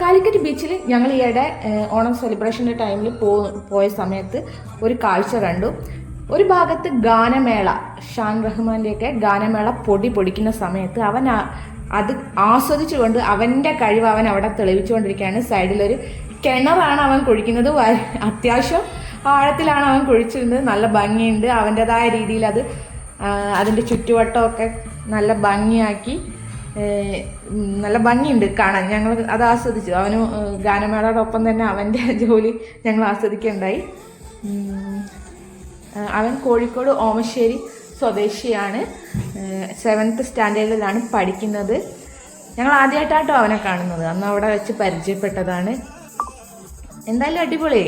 കാലിക്കറ്റ് ബീച്ചിൽ ഞങ്ങൾ ഈയിടെ ഓണം സെലിബ്രേഷൻ്റെ ടൈമിൽ പോയ സമയത്ത് ഒരു കാഴ്ച കണ്ടു. ഒരു ഭാഗത്ത് ഗാനമേള, ഷാൻ റഹ്മാൻ്റെയൊക്കെ ഗാനമേള പൊടിക്കുന്ന സമയത്ത് അവൻ അത് ആസ്വദിച്ചുകൊണ്ട് അവൻ്റെ കഴിവ് അവൻ അവിടെ തെളിയിച്ചുകൊണ്ടിരിക്കുകയാണ്. സൈഡിലൊരു കിണറാണ് അവൻ കുഴിക്കുന്നത്, അത്യാവശ്യം ആഴത്തിലാണ് അവൻ കുഴിച്ചിരുന്നത്. നല്ല ഭംഗിയുണ്ട്, അവൻ്റെതായ രീതിയിൽ അത് അതിൻ്റെ ചുറ്റുവട്ടമൊക്കെ നല്ല ഭംഗിയാക്കി, നല്ല ഭംഗിയുണ്ട് കാണാൻ. ഞങ്ങൾ അത് ആസ്വദിച്ചു. അവന് ഗാനമേളയോടൊപ്പം തന്നെ അവൻ്റെ ജോലി ഞങ്ങൾ ആസ്വദിക്കുകയുണ്ടായി. അവൻ കോഴിക്കോട് ഓമശ്ശേരി സ്വദേശിയാണ്. 7th സ്റ്റാൻഡേർഡിലാണ് പഠിക്കുന്നത്. ഞങ്ങൾ ആദ്യമായിട്ടാട്ടോ അവനെ കാണുന്നത്, അന്ന് അവിടെ വെച്ച് പരിചയപ്പെട്ടതാണ്. എന്തായാലും അടിപൊളി.